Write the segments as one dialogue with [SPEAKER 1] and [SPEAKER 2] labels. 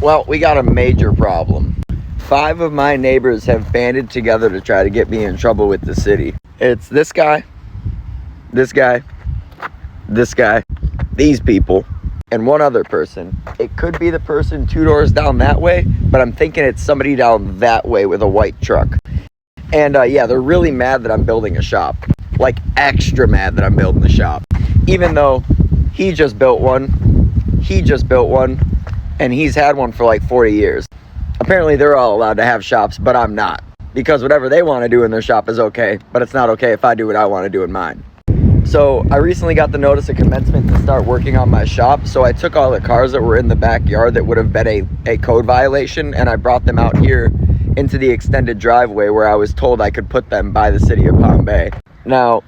[SPEAKER 1] Well, we got a major problem. 5 of my neighbors have banded together to try to get me in trouble with the city. It's this guy, this guy, this guy, these people, and one other person. It could be the person 2 doors down that way, but I'm thinking it's somebody down that way with a white truck. And yeah, they're really mad that I'm building a shop. Like extra mad that I'm building a shop. Even though he just built one, and he's had one for like 40 years. Apparently they're all allowed to have shops, but I'm not. Because whatever they want to do in their shop is okay, but it's not okay if I do what I want to do in mine. So I recently got the notice of commencement to start working on my shop, so I took all the cars that were in the backyard that would have been a code violation, and I brought them out here into the extended driveway where I was told I could put them by the city of Palm Bay. Now,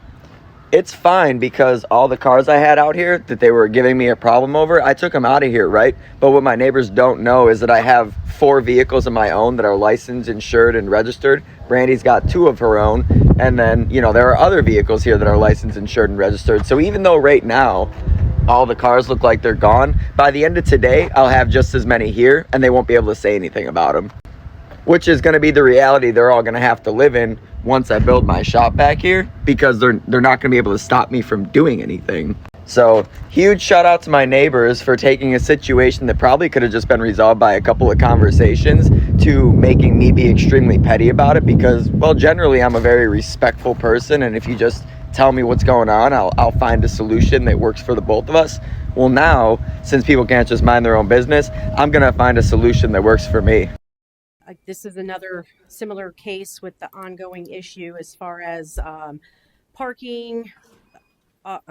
[SPEAKER 1] it's fine because all the cars I had out here that they were giving me a problem over, I took them out of here, right? But what my neighbors don't know is that I have 4 vehicles of my own that are licensed, insured, and registered. Brandy's got 2 of her own. And then, you know, there are other vehicles here that are licensed, insured, and registered. So even though right now all the cars look like they're gone, by the end of today, I'll have just as many here and they won't be able to say anything about them. Which is going to be the reality they're all going to have to live in once I build my shop back here, because they're not going to be able to stop me from doing anything. So huge shout out to my neighbors for taking a situation that probably could have just been resolved by a couple of conversations to making me be extremely petty about it, because, well, generally I'm a very respectful person, and if you just tell me what's going on, I'll find a solution that works for the both of us. Well, now, since people can't just mind their own business, I'm going to find a solution that works for me.
[SPEAKER 2] This is another similar case with the ongoing issue as far as parking,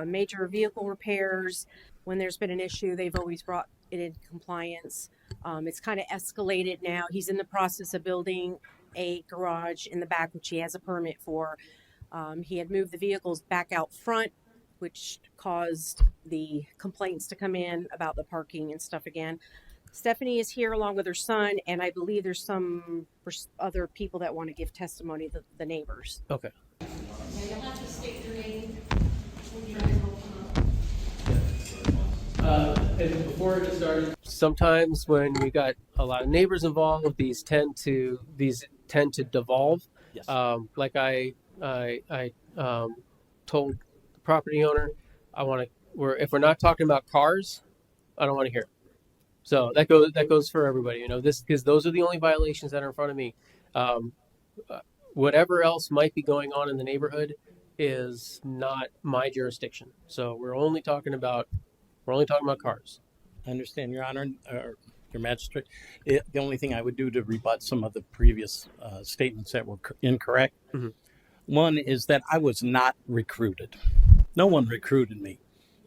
[SPEAKER 2] major vehicle repairs. When there's been an issue, they've always brought it into compliance. It's kind of escalated now. He's in the process of building a garage in the back, which he has a permit for. He had moved the vehicles back out front, which caused the complaints to come in about the parking and stuff again. Stephanie is here along with her son, and I believe there's some other people that want to give testimony, the neighbors.
[SPEAKER 3] Okay.
[SPEAKER 2] Yeah, you'll have to state your name.
[SPEAKER 3] And before it started, sometimes when we got a lot of neighbors involved, these tend to devolve.
[SPEAKER 4] Yes.
[SPEAKER 3] Like I told the property owner, if we're not talking about cars, I don't want to hear it. So that goes for everybody, you know, because those are the only violations that are in front of me. Whatever else might be going on in the neighborhood is not my jurisdiction. So we're only talking about cars.
[SPEAKER 4] I understand, Your Honor, Your Magistrate. The only thing I would do to rebut some of the previous statements that were incorrect,
[SPEAKER 3] Mm-hmm.
[SPEAKER 4] One is that I was not recruited. No one recruited me.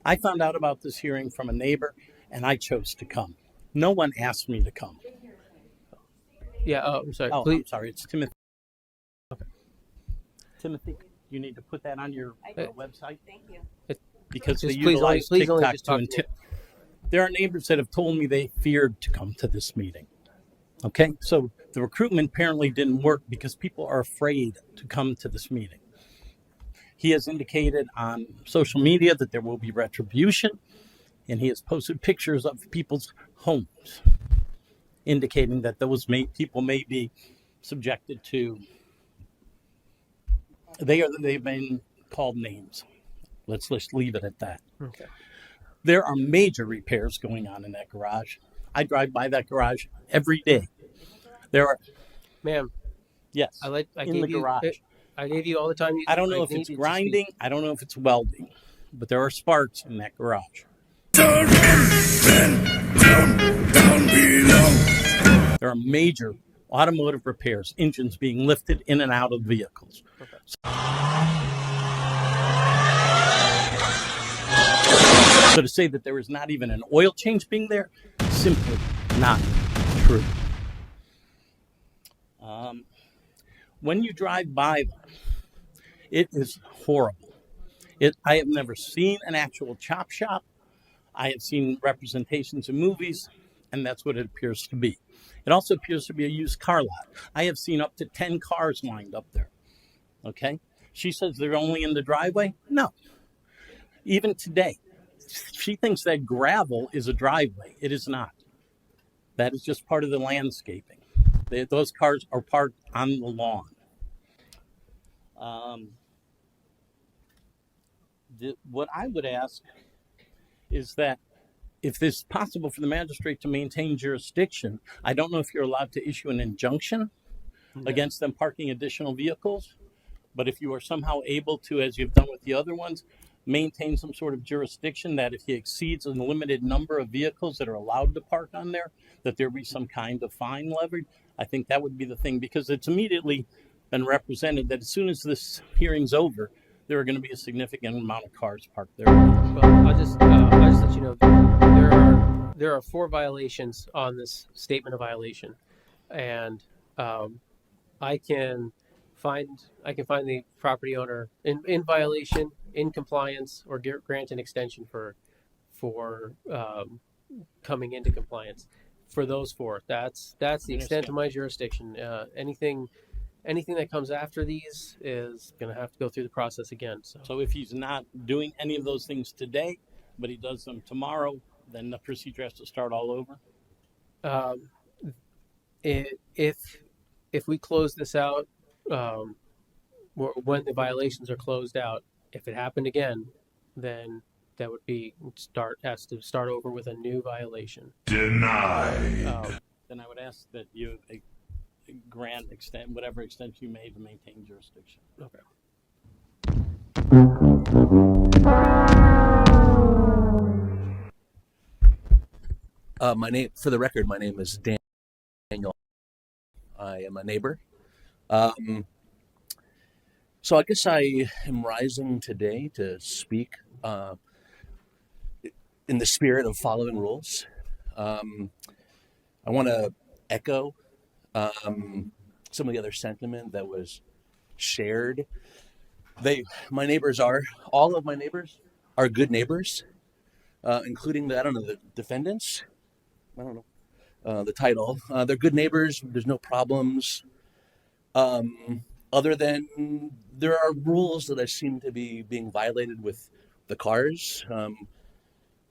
[SPEAKER 4] I found out about this hearing from a neighbor, and I chose to come. No one asked me to come.
[SPEAKER 3] Yeah, I'm sorry.
[SPEAKER 4] Oh,
[SPEAKER 3] Please.
[SPEAKER 4] I'm sorry. It's Timothy.
[SPEAKER 3] Okay.
[SPEAKER 4] Timothy, you need to put that on your website.
[SPEAKER 2] Thank you.
[SPEAKER 4] Because
[SPEAKER 3] Just
[SPEAKER 4] they
[SPEAKER 3] please
[SPEAKER 4] utilize
[SPEAKER 3] only
[SPEAKER 4] TikTok
[SPEAKER 3] just
[SPEAKER 4] to
[SPEAKER 3] talk to me.
[SPEAKER 4] There are neighbors that have told me they feared to come to this meeting. Okay, so the recruitment apparently didn't work because people are afraid to come to this meeting. He has indicated on social media that there will be retribution, and he has posted pictures of people's homes, indicating that those people may be subjected to. They've been called names. Let's just leave it at that.
[SPEAKER 3] Okay.
[SPEAKER 4] There are major repairs going on in that garage. I drive by that garage every day. There are,
[SPEAKER 3] Ma'am,
[SPEAKER 4] yes,
[SPEAKER 3] I
[SPEAKER 4] in
[SPEAKER 3] gave
[SPEAKER 4] the garage.
[SPEAKER 3] I gave you all the time.
[SPEAKER 4] I don't know if it's grinding. I don't know if it's welding, but there are sparks in that garage. Down below. There are major automotive repairs, engines being lifted in and out of vehicles. Okay. So to say that there is not even an oil change being there, simply not true. When you drive by them, it is horrible. I have never seen an actual chop shop. I have seen representations in movies, and that's what it appears to be. It also appears to be a used car lot. I have seen up to 10 cars lined up there. Okay? She says they're only in the driveway. No. Even today, she thinks that gravel is a driveway. It is not. That is just part of the landscaping. Those cars are parked on the lawn. What I would ask is that if it's possible for the magistrate to maintain jurisdiction, I don't know if you're allowed to issue an injunction against them parking additional vehicles, but if you are somehow able to, as you've done with the other ones, maintain some sort of jurisdiction that if he exceeds a limited number of vehicles that are allowed to park on there, that there be some kind of fine levied, I think that would be the thing, because it's immediately been represented that as soon as this hearing's over, there are going to be a significant amount of cars parked there.
[SPEAKER 3] Well, I'll just let you know there are 4 violations on this statement of violation, and I can find the property owner in violation, in compliance, or grant an extension for coming into compliance for those 4. That's the extent of my jurisdiction. Anything that comes after these is going to have to go through the process again.
[SPEAKER 4] So if he's not doing any of those things today, but he does them tomorrow, then the procedure has to start all over?
[SPEAKER 3] If we close this out, when the violations are closed out, if it happened again, then that would be has to start over with a new violation.
[SPEAKER 5] Denied.
[SPEAKER 4] Then I would ask that you grant whatever extent you may to maintain jurisdiction.
[SPEAKER 3] Okay.
[SPEAKER 6] For the record, my name is Daniel. I am a neighbor. So I guess I am rising today to speak in the spirit of following rules. I want to echo some of the other sentiment that was shared. All of my neighbors are good neighbors, including the defendants. I don't know the title. They're good neighbors. There's no problems. Other than there are rules that I seem to be being violated with the cars.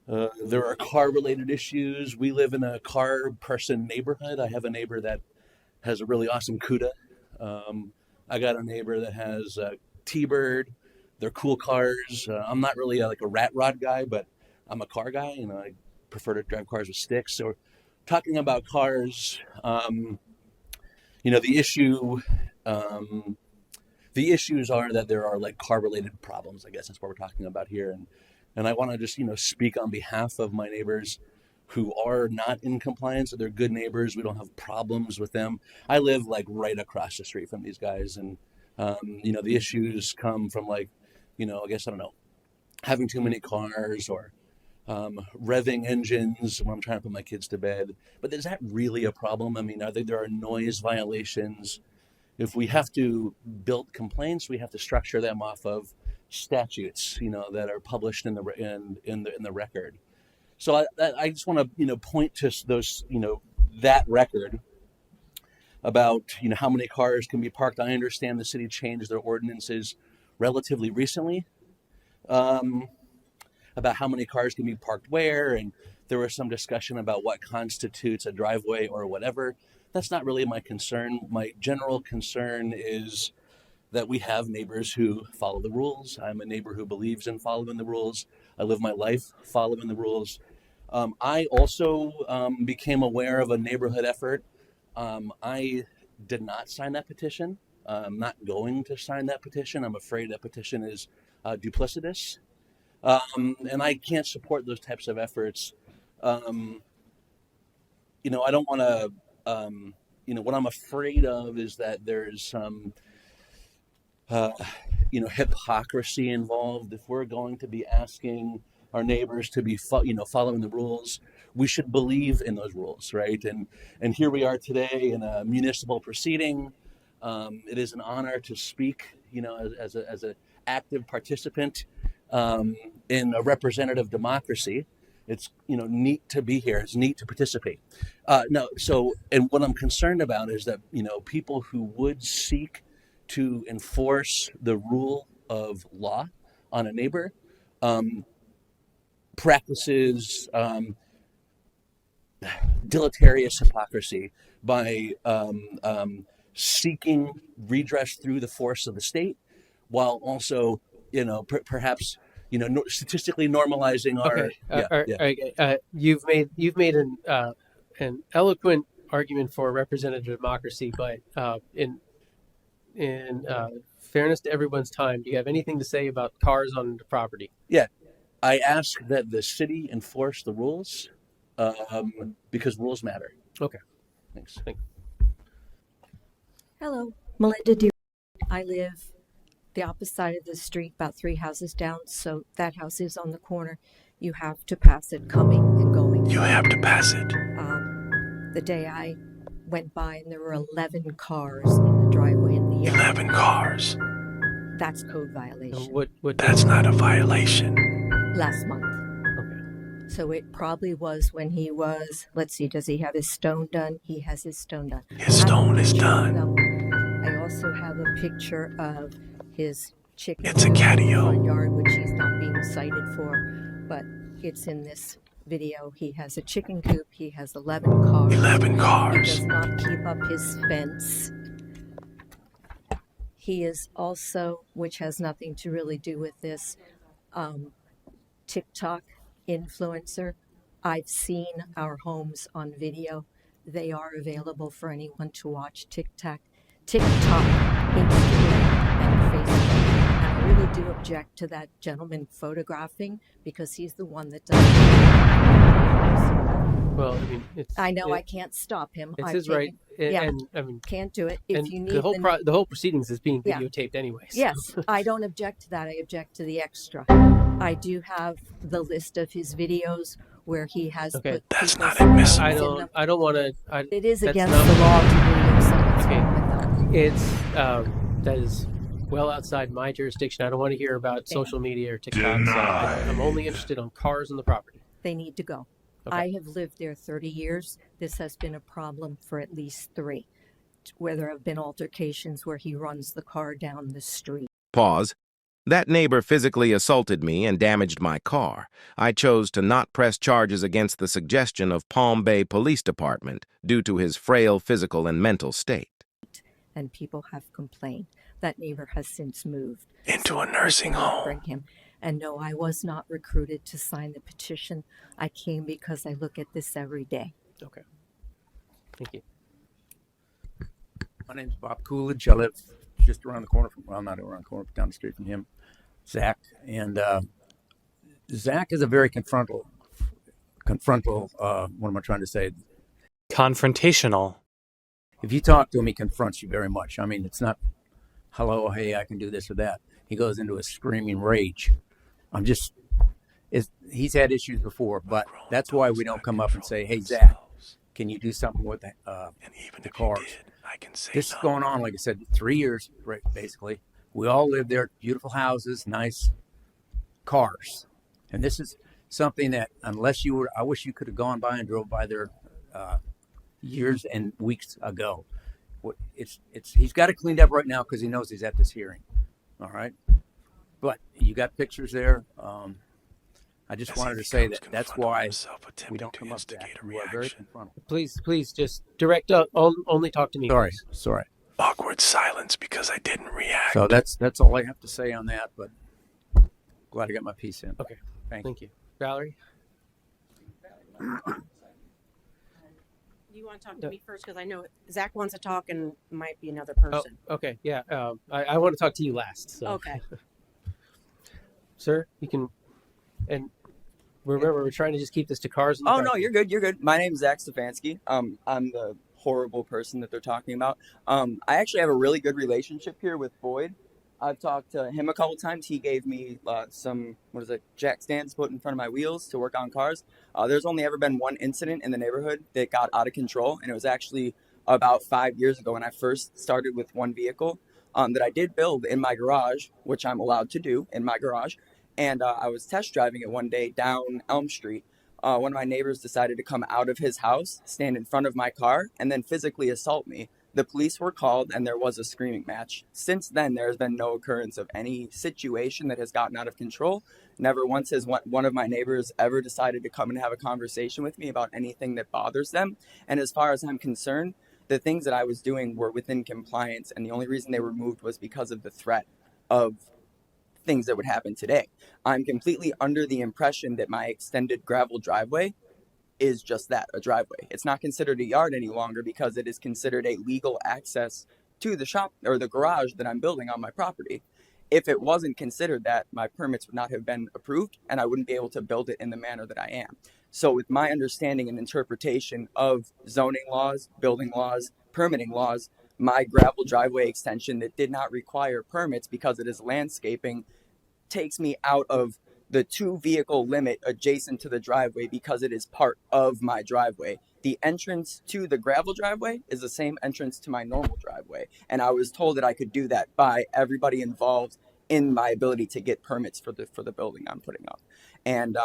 [SPEAKER 6] There are car-related issues. We live in a car-person neighborhood. I have a neighbor that has a really awesome CUDA. I got a neighbor that has a T-Bird. They're cool cars. I'm not really like a rat rod guy, but I'm a car guy. I prefer to drive cars with sticks. So, talking about cars, the issues are that there are like car-related problems. I guess that's what we're talking about here, and I want to just speak on behalf of my neighbors who are not in compliance. They're good neighbors. We don't have problems with them. I live like right across the street from these guys, and the issues come from I guess I don't know, having too many cars or revving engines when I'm trying to put my kids to bed. But is that really a problem? I mean, there are noise violations? If we have to build complaints, we have to structure them off of statutes, that are published in the record. So I just want to point to those, that record about how many cars can be parked. I understand the city changed their ordinances relatively recently. About how many cars can be parked where, and there was some discussion about what constitutes a driveway or whatever. That's not really my concern. My general concern is that we have neighbors who follow the rules. I'm a neighbor who believes in following the rules. I live my life following the rules. I also became aware of a neighborhood effort. I did not sign that petition. I'm not going to sign that petition. I'm afraid that petition is duplicitous. And I can't support those types of efforts. I don't want to, what I'm afraid of is that there's some, hypocrisy involved. If we're going to be asking our neighbors to be, following the rules, we should believe in those rules, right? And here we are today in a municipal proceeding. It is an honor to speak, as an active participant in a representative democracy. It's neat to be here. It's neat to participate. And what I'm concerned about is that people who would seek to enforce the rule of law on a neighbor practices deleterious hypocrisy by seeking redress through the force of the state, while also, perhaps, statistically normalizing our.
[SPEAKER 3] Okay. You've made an eloquent argument for representative democracy, but in fairness to everyone's time, do you have anything to say about cars on the property?
[SPEAKER 6] Yeah, I ask that the city enforce the rules, because rules matter.
[SPEAKER 3] Okay.
[SPEAKER 6] Thanks.
[SPEAKER 7] Hello, Melinda Deer. I live the opposite side of the street, about 3 houses down, so that house is on the corner. You have to pass it coming and going.
[SPEAKER 5] You have to pass it.
[SPEAKER 7] The day I went by and there were 11 cars in the driveway in the yard.
[SPEAKER 5] 11 cars.
[SPEAKER 7] That's code violation.
[SPEAKER 3] What?
[SPEAKER 5] That's not a violation.
[SPEAKER 7] Last month.
[SPEAKER 3] Okay.
[SPEAKER 7] So it probably was when he was, let's see, does he have his stone done? He has his stone done.
[SPEAKER 5] His stone is done.
[SPEAKER 7] I also have a picture of his chicken
[SPEAKER 5] It's a
[SPEAKER 7] coop in the
[SPEAKER 5] catio.
[SPEAKER 7] front yard, which he's not being cited for, but it's in this video. He has a chicken coop. He has 11 cars.
[SPEAKER 5] 11
[SPEAKER 7] He
[SPEAKER 5] cars.
[SPEAKER 7] does not keep up his fence. He is also, which has nothing to really do with this, TikTok influencer. I've seen our homes on video. They are available for anyone to watch. TikTok, Instagram, and Facebook. And I really do object to that gentleman photographing because he's the one that does.
[SPEAKER 3] Well, I mean,
[SPEAKER 7] I know I can't stop him.
[SPEAKER 3] It's
[SPEAKER 7] I've
[SPEAKER 3] his right,
[SPEAKER 7] taken- yeah.
[SPEAKER 3] and I mean,
[SPEAKER 7] Can't do it. If
[SPEAKER 3] and
[SPEAKER 7] you need
[SPEAKER 3] the whole proceedings is being
[SPEAKER 7] Yeah.
[SPEAKER 3] videotaped anyways.
[SPEAKER 7] Yes, I don't object to that. I object to the extra. I do have the list of his videos where he has
[SPEAKER 3] Okay.
[SPEAKER 7] put
[SPEAKER 5] That's
[SPEAKER 7] people's
[SPEAKER 5] not admissible.
[SPEAKER 3] I
[SPEAKER 7] names in
[SPEAKER 3] don't.
[SPEAKER 7] them.
[SPEAKER 3] I don't want to.
[SPEAKER 7] It is
[SPEAKER 3] that's
[SPEAKER 7] against
[SPEAKER 3] not-
[SPEAKER 7] the law to video someone's
[SPEAKER 3] Okay.
[SPEAKER 7] home with them.
[SPEAKER 3] It's that is well outside my jurisdiction. I don't want to hear about social media or TikTok. So I'm only interested on cars on the property.
[SPEAKER 7] They need to go.
[SPEAKER 3] Okay.
[SPEAKER 7] I have lived there 30 years. This has been a problem for at least 3, where there have been altercations where he runs the car down the street.
[SPEAKER 8] Pause. That neighbor physically assaulted me and damaged my car. I chose to not press charges against the suggestion of Palm Bay Police Department due to his frail physical and mental state.
[SPEAKER 7] And people have complained. That neighbor has since moved.
[SPEAKER 5] Into a nursing
[SPEAKER 7] I cannot
[SPEAKER 5] home.
[SPEAKER 7] bring him. And no, I was not recruited to sign the petition. I came because I look at this every day.
[SPEAKER 3] Okay. Thank you.
[SPEAKER 9] My name's Bob Coolidge. I live just around the corner from, well, not around the corner, but down the street from him, Zach. And Zach is a very confrontal, what am I trying to say?
[SPEAKER 10] Confrontational.
[SPEAKER 9] If you talk to him, he confronts you very much. I mean, it's not, hello, hey, I can do this or that. He goes into a screaming rage. He's had issues before, but that's why we don't come up and say, hey, Zach, can you do something with the cars?
[SPEAKER 5] I can say
[SPEAKER 9] This is going on, like I said, 3 years, right, basically. We all live there, beautiful houses, nice cars. And this is something that, unless you were, I wish you could have gone by and drove by there years and weeks ago. He's got it cleaned up right now because he knows he's at this hearing. All right. But you got pictures there. I just wanted to say that's why we don't come up to that. We are very confrontable.
[SPEAKER 3] Please just direct. Only talk to me.
[SPEAKER 9] Sorry.
[SPEAKER 5] awkward silence because I didn't react.
[SPEAKER 9] So that's all I have to say on that. But glad I got my piece in.
[SPEAKER 3] Okay.
[SPEAKER 9] Thank you.
[SPEAKER 3] Valerie.
[SPEAKER 2] You want to talk to me first because I know Zach wants to talk and might be another person.
[SPEAKER 3] Okay. Yeah. I want to talk to you last. So.
[SPEAKER 2] Okay.
[SPEAKER 3] Sir, you can. And remember, we're trying to just keep this to cars.
[SPEAKER 11] Oh, no, you're good. You're good. My name's Zach Stefanski. I'm the horrible person that they're talking about. I actually have a really good relationship here with Boyd. I've talked to him a couple times. He gave me some, jack stands put in front of my wheels to work on cars. There's only ever been one incident in the neighborhood that got out of control, and it was actually about 5 years ago when I first started with one vehicle that I did build in my garage, which I'm allowed to do in my garage. And I was test driving it one day down Elm Street. One of my neighbors decided to come out of his house, stand in front of my car, and then physically assault me. The police were called and there was a screaming match. Since then, there has been no occurrence of any situation that has gotten out of control. Never once has one of my neighbors ever decided to come and have a conversation with me about anything that bothers them. And as far as I'm concerned, the things that I was doing were within compliance, and the only reason they were moved was because of the threat of things that would happen today. I'm completely under the impression that my extended gravel driveway is just that, a driveway. It's not considered a yard any longer because it is considered a legal access to the shop or the garage that I'm building on my property. If it wasn't considered that, my permits would not have been approved and I wouldn't be able to build it in the manner that I am. So with my understanding and interpretation of zoning laws, building laws, permitting laws, my gravel driveway extension that did not require permits because it is landscaping takes me out of the 2-vehicle limit adjacent to the driveway because it is part of my driveway. The entrance to the gravel driveway is the same entrance to my normal driveway. And I was told that I could do that by everybody involved in my ability to get permits for the building I'm putting up. And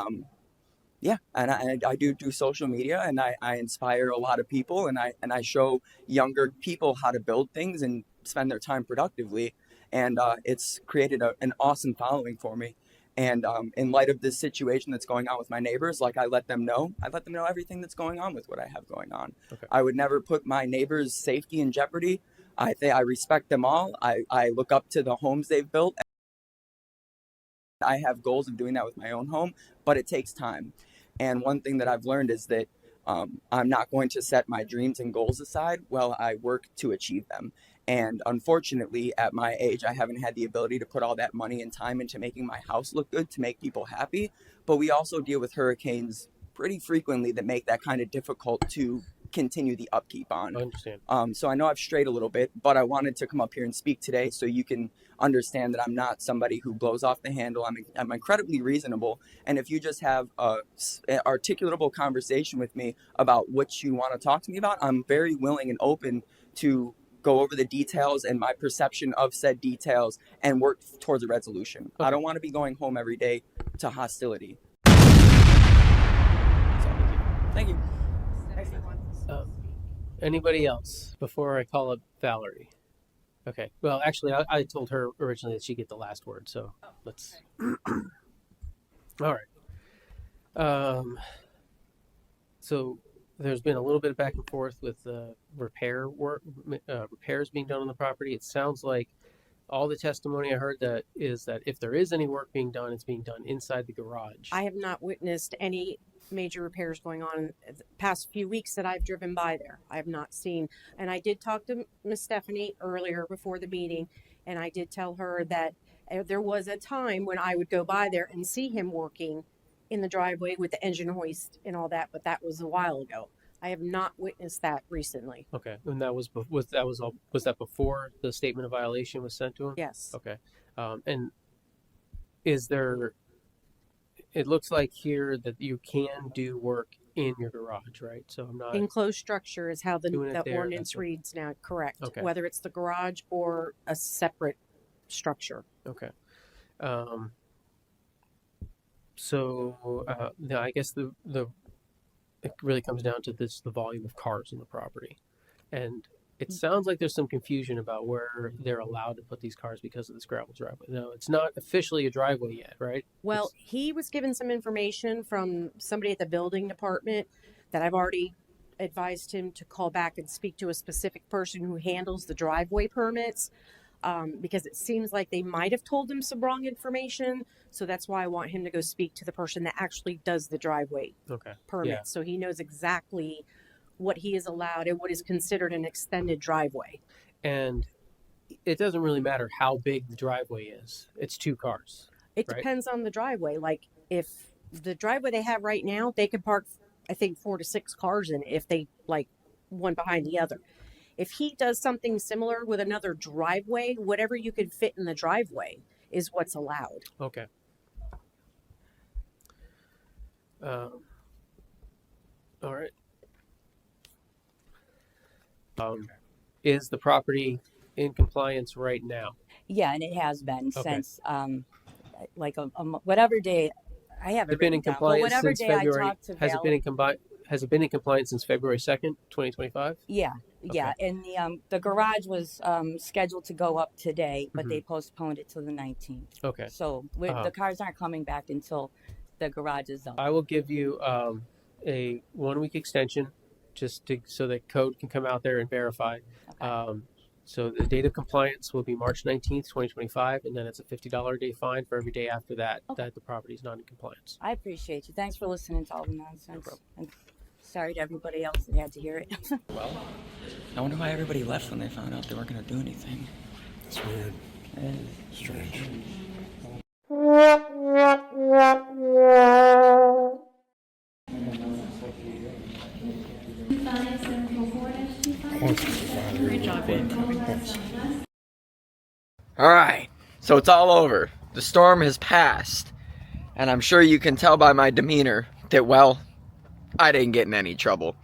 [SPEAKER 11] yeah, and I do social media, and I inspire a lot of people, and I show younger people how to build things and spend their time productively. And it's created an awesome following for me. And in light of this situation that's going on with my neighbors, like I let them know everything that's going on with what I have going on.
[SPEAKER 3] Okay.
[SPEAKER 11] I would never put my neighbors' safety in jeopardy. I respect them all. I look up to the homes they've built. I have goals of doing that with my own home, but it takes time. And one thing that I've learned is that I'm not going to set my dreams and goals aside while I work to achieve them. And unfortunately, at my age, I haven't had the ability to put all that money and time into making my house look good to make people happy. But we also deal with hurricanes pretty frequently that make that kind of difficult to continue the upkeep on.
[SPEAKER 3] I understand.
[SPEAKER 11] So I know I've strayed a little bit, but I wanted to come up here and speak today so you can understand that I'm not somebody who blows off the handle. I'm incredibly reasonable. And if you just have an articulatable conversation with me about what you want to talk to me about, I'm very willing and open to go over the details and my perception of said details and work towards a resolution. Okay. I don't want to be going home every day to hostility. So, thank you.
[SPEAKER 3] Anybody else before I call up Valerie? Okay. Well, actually, I told her originally that she'd get the last word, so let's. All right. So there's been a little bit of back and forth with repairs being done on the property. It sounds like all the testimony I heard is that if there is any work being done, it's being done inside the garage.
[SPEAKER 2] I have not witnessed any major repairs going on in the past few weeks that I've driven by there. I have not seen, and I did talk to Miss Stephanie earlier before the meeting, and I did tell her that there was a time when I would go by there and see him working in the driveway with the engine hoist and all that, but that was a while ago. I have not witnessed that recently.
[SPEAKER 3] Okay, and that was that before the statement of violation was sent to him?
[SPEAKER 2] Yes.
[SPEAKER 3] Okay, and is there? It looks like here that you can do work in your garage, right? So I'm not.
[SPEAKER 2] Enclosed structure is how the
[SPEAKER 3] there,
[SPEAKER 2] ordinance reads now. Correct.
[SPEAKER 3] Okay.
[SPEAKER 2] Whether it's the garage or a separate structure.
[SPEAKER 3] Okay. So I guess it really comes down to the volume of cars in the property, and it sounds like there's some confusion about where they're allowed to put these cars because of this gravel driveway. No, it's not officially a driveway yet, right?
[SPEAKER 2] Well, he was given some information from somebody at the building department that I've already advised him to call back and speak to a specific person who handles the driveway permits, because it seems like they might have told him some wrong information. So that's why I want him to go speak to the person that actually does the driveway permit. Yeah. So he knows exactly what he is allowed and what is considered an extended driveway.
[SPEAKER 3] And it doesn't really matter how big the driveway is. It's 2 cars.
[SPEAKER 2] It
[SPEAKER 3] right?
[SPEAKER 2] depends on the driveway. Like if the driveway they have right now, they can park, I think, 4 to 6 cars in if they like one behind the other. If he does something similar with another driveway, whatever you can fit in the driveway is what's allowed.
[SPEAKER 3] Okay. All right. Is the property in compliance right now?
[SPEAKER 12] Yeah, and it has been
[SPEAKER 3] Okay.
[SPEAKER 12] since like whatever day I haven't
[SPEAKER 3] Has it been in
[SPEAKER 12] written down, but
[SPEAKER 3] compliance
[SPEAKER 12] whatever
[SPEAKER 3] since
[SPEAKER 12] day
[SPEAKER 3] February?
[SPEAKER 12] I talked to
[SPEAKER 3] Has it been
[SPEAKER 12] Val,
[SPEAKER 3] has it been in compliance since February 2nd, 2025?
[SPEAKER 12] Yeah, yeah. And the garage was scheduled to go up today, but they postponed it till the 19th.
[SPEAKER 3] Okay.
[SPEAKER 12] So the cars aren't coming back until the garage is up.
[SPEAKER 3] I will give you a 1-week extension so that code can come out there and verify.
[SPEAKER 12] Okay.
[SPEAKER 3] So the date of compliance will be March 19th, 2025, and then it's a $50 a day fine for every day after that that the property is not in compliance.
[SPEAKER 12] I appreciate you. Thanks for listening to all the nonsense. And sorry to everybody else that had to hear it.
[SPEAKER 11] Well, I wonder why everybody left when they found out they weren't going to do anything.
[SPEAKER 5] It's weird. Strange.
[SPEAKER 1] All right, so it's all over. The storm has passed, and I'm sure you can tell by my demeanor that, well, I didn't get in any trouble.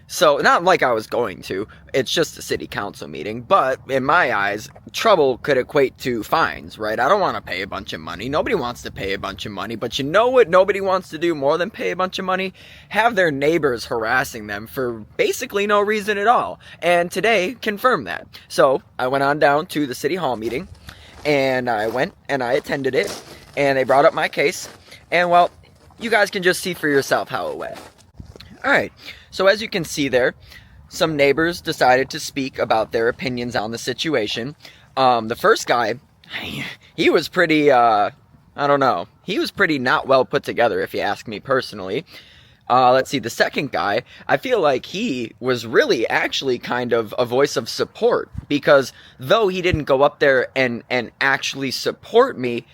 [SPEAKER 1] So, not like I was going to, it's just a city council meeting, but in my eyes, trouble could equate to fines, right? I don't want to pay a bunch of money. Nobody wants to pay a bunch of money, but you know what nobody wants to do more than pay a bunch of money? Have their neighbors harassing them for basically no reason at all. And today confirmed that. So, I went on down to the city hall meeting, and I went and I attended it, and they brought up my case, and well, you guys can just see for yourself how it went. Alright, so as you can see there, some neighbors decided to speak about their opinions on the situation. The first guy, he was pretty, I don't know, he was pretty not well put together if you ask me personally. Let's see, the second guy, I feel like he was really actually kind of a voice of support, because though he didn't go up there and actually support me,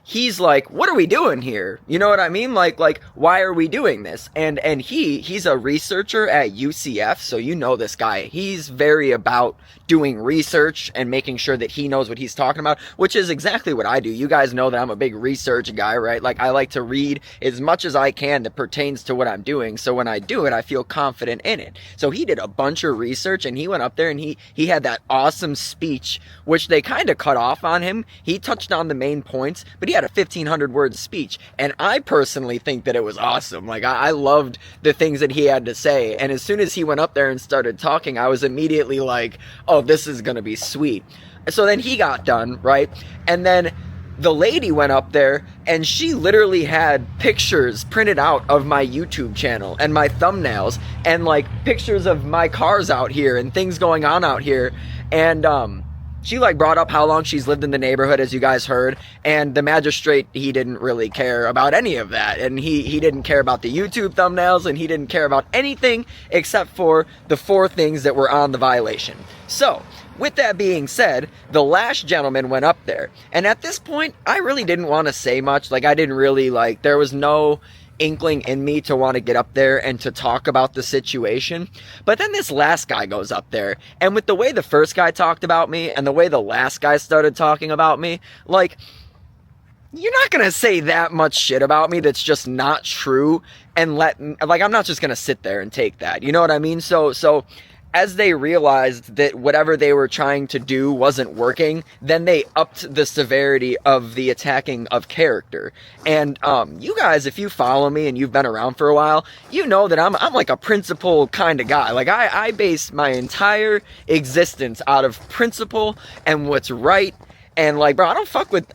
[SPEAKER 1] he's like, what are we doing here? You know what I mean? Like, why are we doing this? And he's a researcher at UCF, so you know this guy. He's very about doing research and making sure that he knows what he's talking about, which is exactly what I do. You guys know that I'm a big research guy, right? Like, I like to read as much as I can that pertains to what I'm doing, so when I do it, I feel confident in it. So he did a bunch of research, and he went up there, and he had that awesome speech, which they kind of cut off on him. He touched on the main points, but he had a 1,500 word speech, and I personally think that it was awesome. Like, I loved the things that he had to say, and as soon as he went up there and started talking, I was immediately like, oh, this is gonna be sweet. So then he got done, right? And then the lady went up there, and she literally had pictures printed out of my YouTube channel and my thumbnails, and like pictures of my cars out here and things going on out here, and she like brought up how long she's lived in the neighborhood, as you guys heard, and the magistrate, he didn't really care about any of that, and he didn't care about the YouTube thumbnails, and he didn't care about anything except for the 4 things that were on the violation. So, with that being said, the last gentleman went up there, and at this point, I really didn't want to say much. Like, I didn't really, like, there was no inkling in me to want to get up there and to talk about the situation. But then this last guy goes up there, and with the way the first guy talked about me and the way the last guy started talking about me, like, you're not gonna say that much shit about me that's just not true and I'm not just gonna sit there and take that, you know what I mean? So as they realized that whatever they were trying to do wasn't working, then they upped the severity of the attacking of character. And you guys, if you follow me and you've been around for a while, you know that I'm like a principle kind of guy. Like, I base my entire existence out of principle and what's right. And like, bro, I don't fuck with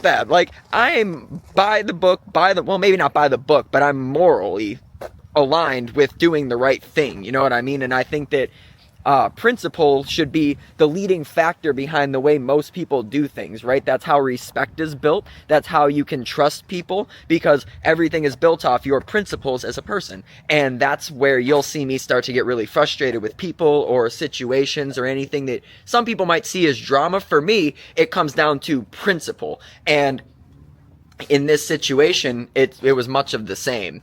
[SPEAKER 1] that. Like, I'm by the book, well, maybe not by the book, but I'm morally aligned with doing the right thing, you know what I mean? And I think that principle should be the leading factor behind the way most people do things, right? That's how respect is built. That's how you can trust people, because everything is built off your principles as a person. And that's where you'll see me start to get really frustrated with people or situations or anything that some people might see as drama. For me, it comes down to principle. And in this situation, it was much of the same.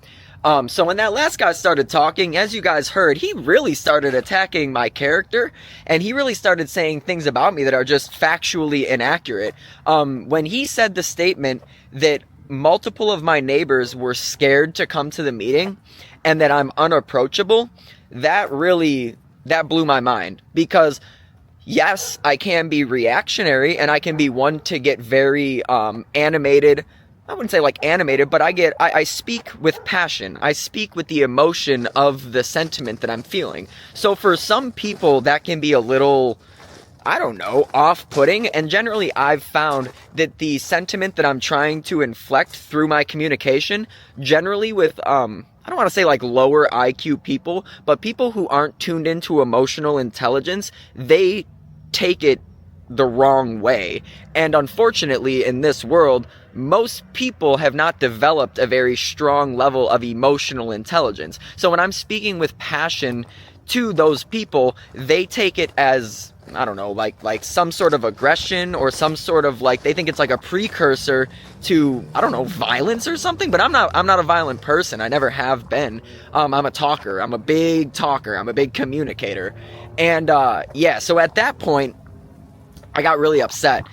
[SPEAKER 1] So when that last guy started talking, as you guys heard, he really started attacking my character, and he really started saying things about me that are just factually inaccurate. When he said the statement that multiple of my neighbors were scared to come to the meeting and that I'm unapproachable, that blew my mind, because yes, I can be reactionary and I can be one to get very animated I wouldn't say like animated, but I speak with passion. I speak with the emotion of the sentiment that I'm feeling. So for some people that can be a little, I don't know, off-putting, and generally I've found that the sentiment that I'm trying to inflect through my communication, generally with, I don't want to say like lower IQ people, but people who aren't tuned into emotional intelligence, they take it the wrong way. And unfortunately, in this world, most people have not developed a very strong level of emotional intelligence. So when I'm speaking with passion to those people, they take it as, I don't know, like some sort of aggression, or some sort of like, they think it's like a precursor to, I don't know, violence or something. But I'm not a violent person. I never have been. I'm a talker. I'm a big talker. I'm a big communicator. And yeah, so at that point, I got really upset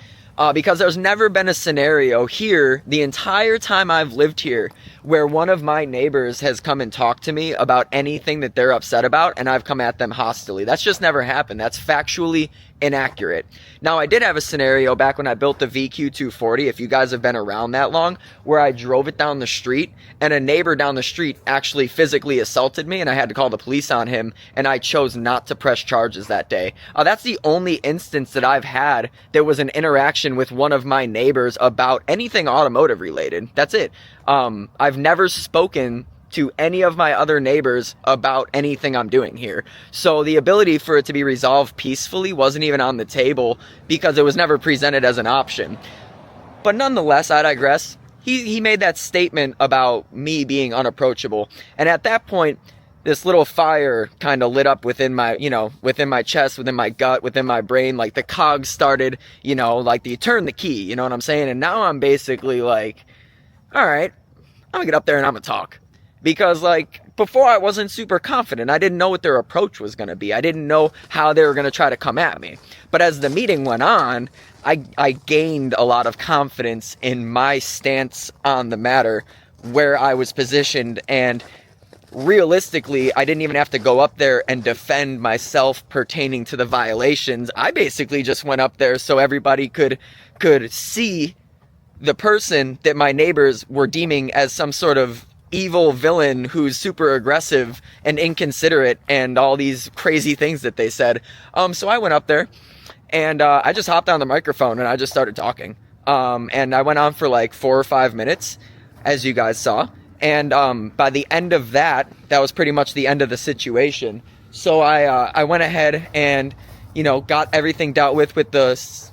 [SPEAKER 1] because there's never been a scenario here the entire time I've lived here where one of my neighbors has come and talked to me about anything that they're upset about, and I've come at them hostilely. That's just never happened. That's factually inaccurate. Now, I did have a scenario back when I built the VQ240, if you guys have been around that long, where I drove it down the street, and a neighbor down the street actually physically assaulted me, and I had to call the police on him, and I chose not to press charges that day. That's the only instance that I've had that was an interaction with one of my neighbors about anything automotive related. That's it. I've never spoken to any of my other neighbors about anything I'm doing here. So the ability for it to be resolved peacefully wasn't even on the table because it was never presented as an option. But nonetheless, I digress. He made that statement about me being unapproachable. And at that point, this little fire kind of lit up within my, within my chest, within my gut, within my brain. Like the cogs started, like you turn the key, you know what I'm saying? And now I'm basically like, all right, I'm gonna get up there and I'm gonna talk. Because like before I wasn't super confident. I didn't know what their approach was gonna be. I didn't know how they were gonna try to come at me. But as the meeting went on, I gained a lot of confidence in my stance on the matter, where I was positioned, and realistically, I didn't even have to go up there and defend myself pertaining to the violations. I basically just went up there so everybody could see the person that my neighbors were deeming as some sort of evil villain who's super aggressive and inconsiderate and all these crazy things that they said. So I went up there and I just hopped on the microphone and I just started talking. And I went on for like 4 or 5 minutes, as you guys saw. And by the end of that was pretty much the end of the situation. So I went ahead and, got everything dealt with the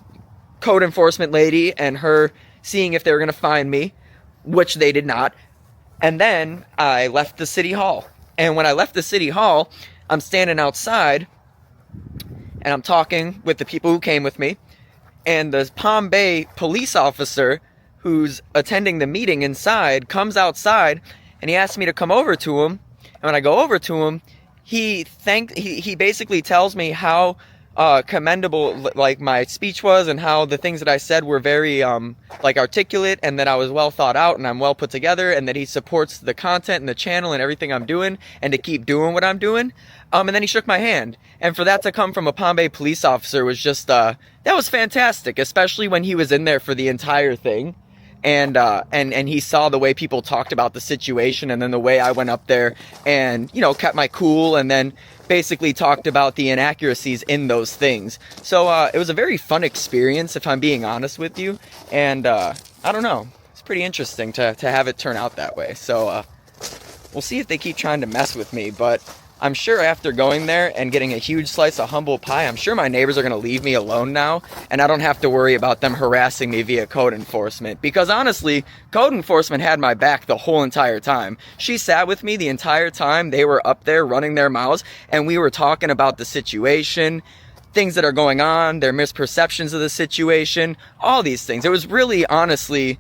[SPEAKER 1] code enforcement lady and her seeing if they were going to find me, which they did not. And then I left the city hall. And when I left the city hall, I'm standing outside and I'm talking with the people who came with me. And the Palm Bay police officer who's attending the meeting inside comes outside and he asks me to come over to him. And when I go over to him, he basically tells me how commendable like my speech was, and how the things that I said were very articulate, and that I was well thought out and I'm well put together, and that he supports the content and the channel and everything I'm doing, and to keep doing what I'm doing. And then he shook my hand, and for that to come from a Palm Bay police officer was just that was fantastic, especially when he was in there for the entire thing. And he saw the way people talked about the situation, and then the way I went up there and, kept my cool, and then basically talked about the inaccuracies in those things. So it was a very fun experience, if I'm being honest with you. And I don't know, it's pretty interesting to have it turn out that way. So we'll see if they keep trying to mess with me, but I'm sure after going there and getting a huge slice of humble pie, I'm sure my neighbors are going to leave me alone now, and I don't have to worry about them harassing me via code enforcement. Because honestly, code enforcement had my back the whole entire time. She sat with me the entire time they were up there running their mouths, and we were talking about the situation, things that are going on, their misperceptions of the situation, all these things. It was really, honestly,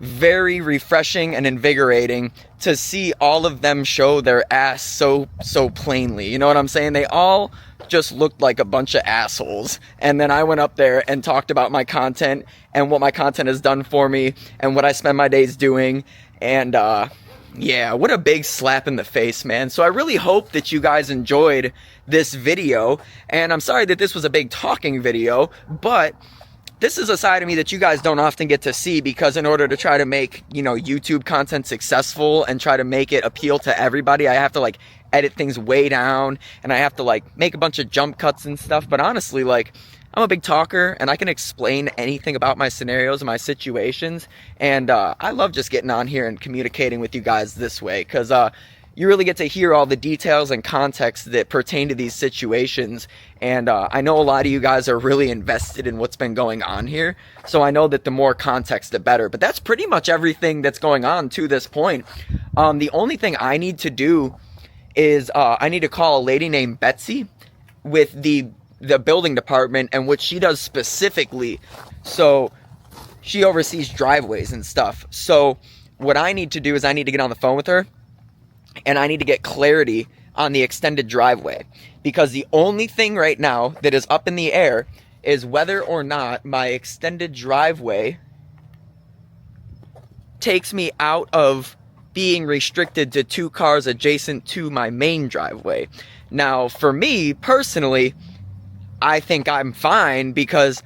[SPEAKER 1] very refreshing and invigorating to see all of them show their ass so plainly. You know what I'm saying? They all just looked like a bunch of assholes. And then I went up there and talked about my content and what my content has done for me and what I spend my days doing. And yeah, what a big slap in the face, man. So I really hope that you guys enjoyed this video. And I'm sorry that this was a big talking video, but this is a side of me that you guys don't often get to see, because in order to try to make, you know, YouTube content successful and try to make it appeal to everybody, I have to like edit things way down, and I have to like make a bunch of jump cuts and stuff. But honestly, like, I'm a big talker, and I can explain anything about my scenarios and my situations, and I love just getting on here and communicating with you guys this way, because you really get to hear all the details and context that pertain to these situations. And I know a lot of you guys are really invested in what's been going on here, so I know that the more context, the better. But that's pretty much everything that's going on to this point. The only thing I need to do is I need to call a lady named Betsy with the building department, and what she does specifically, so she oversees driveways and stuff. So what I need to do is I need to get on the phone with her, and I need to get clarity on the extended driveway, because the only thing right now that is up in the air is whether or not my extended driveway takes me out of being restricted to 2 cars adjacent to my main driveway. Now, for me personally, I think I'm fine, because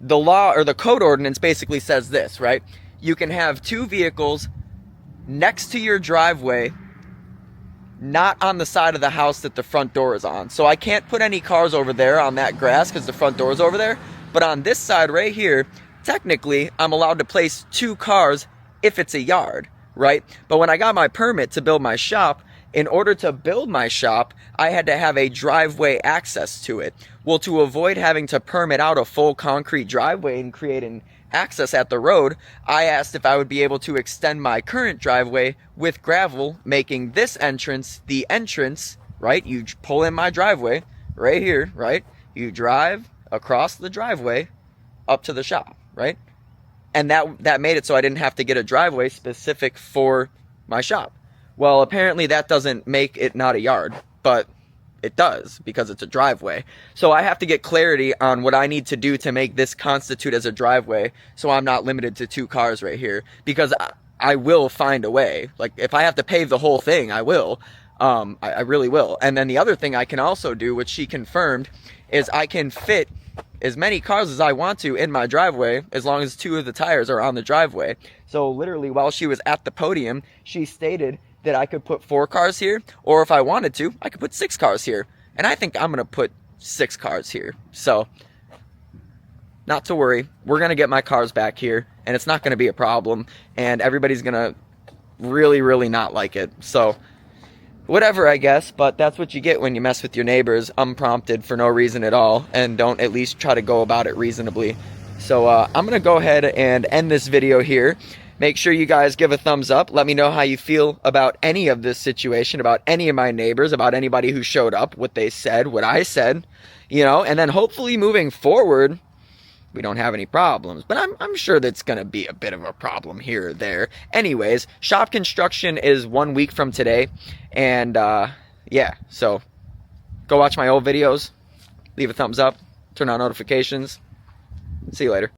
[SPEAKER 1] the law, or the code ordinance, basically says this, right? You can have 2 vehicles next to your driveway, not on the side of the house that the front door is on. So I can't put any cars over there on that grass because the front door is over there. But on this side right here, technically, I'm allowed to place 2 cars if it's a yard, right? But when I got my permit to build my shop, in order to build my shop, I had to have a driveway access to it. Well, to avoid having to permit out a full concrete driveway and create an access at the road, I asked if I would be able to extend my current driveway with gravel, making this entrance the entrance, right? You pull in my driveway right here, right? You drive across the driveway up to the shop, right? And that made it so I didn't have to get a driveway specific for my shop. Well, apparently that doesn't make it not a yard, but it does, because it's a driveway. So I have to get clarity on what I need to do to make this constitute as a driveway, so I'm not limited to 2 cars right here, because I will find a way. Like, if I have to pave the whole thing, I will. I really will. And then the other thing I can also do, which she confirmed, is I can fit as many cars as I want to in my driveway, as long as 2 of the tires are on the driveway. So literally, while she was at the podium, she stated that I could put 4 cars here, or if I wanted to, I could put 6 cars here. And I think I'm going to put 6 cars here. So, not to worry. We're going to get my cars back here, and it's not going to be a problem, and everybody's going to really, really not like it. So, whatever, I guess, but that's what you get when you mess with your neighbors unprompted for no reason at all, and don't at least try to go about it reasonably. So, I'm going to go ahead and end this video here. Make sure you guys give a thumbs up. Let me know how you feel about any of this situation, about any of my neighbors, about anybody who showed up, what they said, what I said, you know, and then hopefully moving forward, we don't have any problems. But I'm sure that's going to be a bit of a problem here or there. Anyways, shop construction is 1 week from today. And yeah, so go watch my old videos, leave a thumbs up, turn on notifications. See you later.